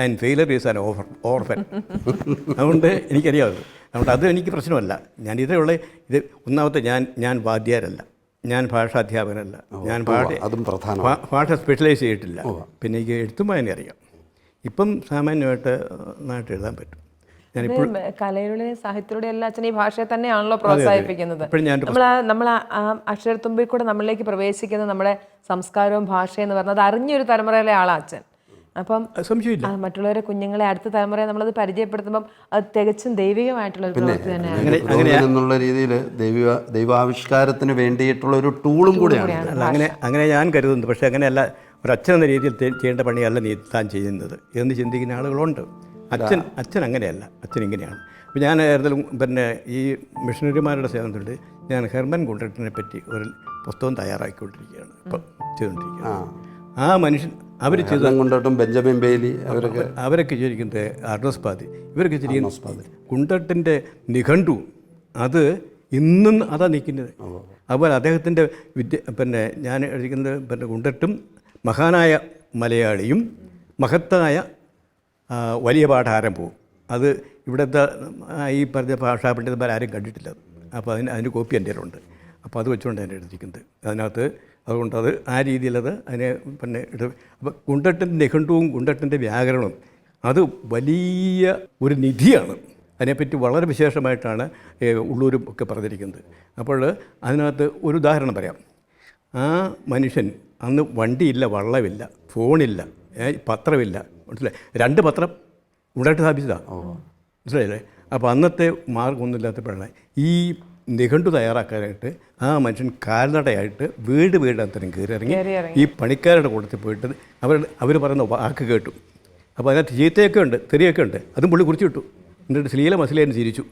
and failure is an orphan. അതുകൊണ്ട് എനിക്കറിയാവുന്നത്. അതുകൊണ്ട് അത് എനിക്ക് പ്രശ്നമല്ല. ഞാൻ ഇതേയുള്ള ഇത് ഒന്നാമത്തെ ഞാൻ വാദ്യാരല്ല, ഞാൻ ഭാഷാധ്യാപകനല്ല, ഞാൻ ഭാഷ സ്പെഷ്യലൈസ് ചെയ്തിട്ടില്ല. പിന്നെ എനിക്ക് എഴുത്തും വായന അറിയാം. ഇപ്പം സാമാന്യമായിട്ട് നാട്ടിൽ എഴുതാൻ പറ്റും. ഞാനിപ്പോൾ കലയിലൂടെ സാഹിത്യത്തിലൂടെ എല്ലാ അച്ഛൻ ഈ ഭാഷയെ തന്നെയാണല്ലോ പ്രോത്സാഹിപ്പിക്കുന്നത്. നമ്മൾ ആ അക്ഷരത്തുമ്പിൽ കൂടെ നമ്മളിലേക്ക് പ്രവേശിക്കുന്ന നമ്മുടെ സംസ്കാരവും ഭാഷയെന്ന് പറഞ്ഞത് അറിഞ്ഞൊരു തലമുറയിലെ ആളാണ് അച്ഛൻ. അപ്പം സംശയമില്ല, മറ്റുള്ളവരെ കുഞ്ഞുങ്ങളെ അടുത്ത തലമുറയെ നമ്മളത് പരിചയപ്പെടുത്തുമ്പം അത് തികച്ചും ദൈവികമായിട്ടുള്ള ഒരു പ്രവൃത്തി തന്നെയാണ്. എന്നുള്ള രീതിയിൽ ദൈവാവിഷ്കാരത്തിന് വേണ്ടിയിട്ടുള്ള ഒരു ടൂളും കൂടെയാണ്. അങ്ങനെ ഞാൻ കരുതുന്നത്. പക്ഷേ അങ്ങനെയല്ല, ഒരു അച്ഛൻ എന്ന രീതിയിൽ ചെയ്യേണ്ട പണിയല്ല നീ താൻ ചെയ്യുന്നത് എന്ന് ചിന്തിക്കുന്ന ആളുകളുണ്ട്. അച്ഛൻ അങ്ങനെയല്ല, അച്ഛൻ ഇങ്ങനെയാണ്. അപ്പോൾ ഞാൻ ഏതെങ്കിലും പിന്നെ ഈ മിഷണറിമാരുടെ സേവനത്തിലുണ്ട്. ഞാൻ ഹെർമൻ ഗുണ്ടർട്ടിനെ പറ്റി ഒരു പുസ്തകം തയ്യാറാക്കിക്കൊണ്ടിരിക്കുകയാണ് ഇപ്പം ചെയ്തുകൊണ്ടിരിക്കുകയാണ്. ആ മനുഷ്യൻ അവർ ചെയ്ത ഗുണ്ടർട്ടും ബെഞ്ചമിൻ ബെയ്ലി അവരൊക്കെ ചെയ്തിരിക്കുന്നത് അർണോസ് പാതി, ഇവരൊക്കെ ചെയ്തിരിക്കുന്നത് ഗുണ്ടർട്ടിൻ്റെ നിഘണ്ടു, അത് ഇന്നും അതാ നിൽക്കുന്നത്. അതുപോലെ അദ്ദേഹത്തിൻ്റെ പിന്നെ ഞാൻ എഴുതിക്കുന്നത് പിന്നെ ഗുണ്ടർട്ടും മഹാനായ മലയാളിയും മഹത്തായ വലിയ പാഠാരംഭവും. അത് ഇവിടുത്തെ ഈ പറഞ്ഞ ഭാഷാ പണ്ഡിതന്മാരാരും കണ്ടിട്ടില്ല. അപ്പോൾ അതിന് കോപ്പി എൻ്റെ ഉണ്ട്. അപ്പോൾ അത് വെച്ചുകൊണ്ട് ഞാൻ എഴുതിയിരിക്കുന്നത് അതിനകത്ത്. അതുകൊണ്ട് ആ രീതിയിലത് അതിനെ പിന്നെ അപ്പോൾ ഗുണ്ടട്ടിൻ്റെ നിഘണ്ടുവും ഗുണ്ടട്ടിൻ്റെ വ്യാകരണവും അത് വലിയ ഒരു നിധിയാണ്. അതിനെപ്പറ്റി വളരെ വിശേഷമായിട്ടാണ് ഉള്ളൂരും ഒക്കെ പറഞ്ഞിരിക്കുന്നത്. അപ്പോൾ അതിനകത്ത് ഒരു ഉദാഹരണം പറയാം. ആ മനുഷ്യൻ അന്ന് വണ്ടിയില്ല, വള്ളമില്ല, ഫോണില്ല, പത്രമില്ല, മനസ്സിലായി, 2 പത്രം ഉണ്ടായിട്ട് സ്ഥാപിച്ചതാണ്, മനസ്സിലായില്ലേ. അപ്പോൾ അന്നത്തെ മാർഗമൊന്നുമില്ലാത്തപ്പോഴാണ് ഈ നിഘണ്ടു തയ്യാറാക്കാനായിട്ട് ആ മനുഷ്യൻ കാൽനടയായിട്ട് വീട് അത്തരം കയറി ഇറങ്ങി ഈ പണിക്കാരുടെ കൂട്ടത്തിൽ പോയിട്ട് അവർ പറയുന്ന വാക്ക് കേട്ടു. അപ്പോൾ അതിനകത്ത് ചീത്തയൊക്കെ ഉണ്ട്, തെറിയൊക്കെ ഉണ്ട്, അതും പുള്ളി കുറിച്ച് വിട്ടു. എന്നിട്ട് ശ്ലീല മസിലേനെ ചിരിച്ചു.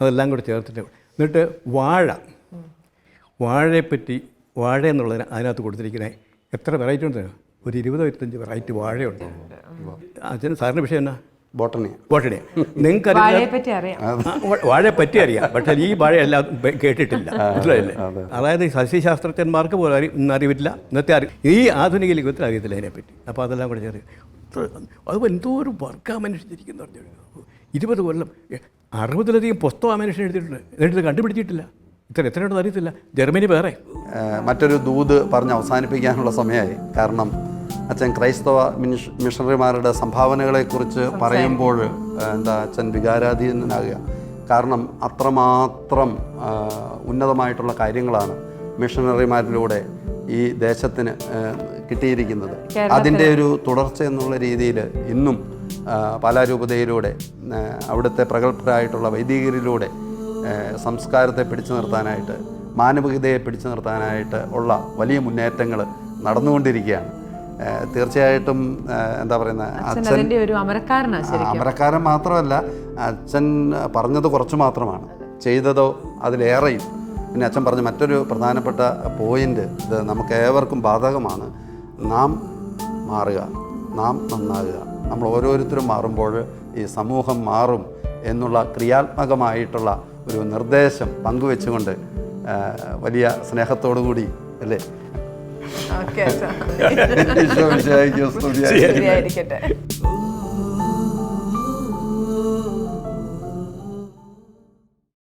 അതെല്ലാം കൂടെ ചേർത്തിട്ട് എന്നിട്ട് വാഴയെപ്പറ്റി, വാഴ എന്നുള്ളതിന് അതിനകത്ത് കൊടുത്തിരിക്കുന്നത് എത്ര വെറൈറ്റി ഉണ്ട്? ഒരു 20-25 വെറൈറ്റി വാഴയുണ്ട്. അച്ഛന് സാറിൻ്റെ വിഷയം എന്നാ? ബോട്ടണി. നിങ്ങൾക്കറിയാം, വാഴയെ പറ്റി അറിയാം, പക്ഷേ ഈ വാഴ എല്ലാം കേട്ടിട്ടില്ല, മനസ്സിലായില്ലേ. അതായത് സസ്യശാസ്ത്രജ്ഞന്മാർക്ക് പോലും ഇന്ന് അറിവില്ല, ഇന്നത്തെ ഈ ആധുനിക യുഗത്തിൽ അറിയത്തില്ല അതിനെപ്പറ്റി. അപ്പോൾ അതെല്ലാം കൂടെ ചേർത്ത് അത് എന്തോ ഒരു വർക്കാ മനുഷ്യൻ ഇരിക്കുന്നു പറഞ്ഞു. 20 കൊല്ലം 60-ലധികം പുസ്തകം ആ മനുഷ്യൻ എഴുതിയിട്ടുണ്ട്, എന്നിട്ട് കണ്ടുപിടിച്ചിട്ടില്ല. എത്രയുണ്ടെന്ന് അറിയത്തില്ല. ജർമ്മനി വേറെ. മറ്റൊരു ദൂത് പറഞ്ഞ് അവസാനിപ്പിക്കാനുള്ള സമയമായി. കാരണം അച്ഛൻ ക്രൈസ്തവ മിഷണറിമാരുടെ സംഭാവനകളെക്കുറിച്ച് പറയുമ്പോൾ അച്ഛൻ വികാരാധീനനാകുക. കാരണം അത്രമാത്രം ഉന്നതമായിട്ടുള്ള കാര്യങ്ങളാണ് മിഷണറിമാരിലൂടെ ഈ ദേശത്തിന് കിട്ടിയിരിക്കുന്നത്. അതിൻ്റെ ഒരു തുടർച്ച എന്നുള്ള രീതിയിൽ ഇന്നും പാലാരൂപതയിലൂടെ അവിടുത്തെ പ്രഗത്ഭരായിട്ടുള്ള വൈദികരിലൂടെ സംസ്കാരത്തെ പിടിച്ചു നിർത്താനായിട്ട്, മാനവികതയെ പിടിച്ചു നിർത്താനായിട്ട് ഉള്ള വലിയ മുന്നേറ്റങ്ങൾ നടന്നുകൊണ്ടിരിക്കുകയാണ്. തീർച്ചയായിട്ടും അച്ഛൻ ഒരു അമരക്കാരൻ മാത്രമല്ല, അച്ഛൻ പറഞ്ഞത് കുറച്ച് മാത്രമാണ്, ചെയ്തതോ അതിലേറെയും. പിന്നെ അച്ഛൻ പറഞ്ഞ മറ്റൊരു പ്രധാനപ്പെട്ട പോയിൻ്റ്, ഇത് നമുക്ക് ഏവർക്കും ബാധകമാണ്. നാം മാറുക, നാം നന്നാകുക. നമ്മൾ ഓരോരുത്തരും മാറുമ്പോൾ ഈ സമൂഹം മാറും എന്നുള്ള ക്രിയാത്മകമായിട്ടുള്ള ഒരു നിർദ്ദേശം പങ്കുവെച്ചുകൊണ്ട് വലിയ സ്നേഹത്തോടു കൂടി അല്ലേ ഓക്കെ ഈശോ വിശേഷിക്കും സ്തുതിയായിരിക്കട്ടെ.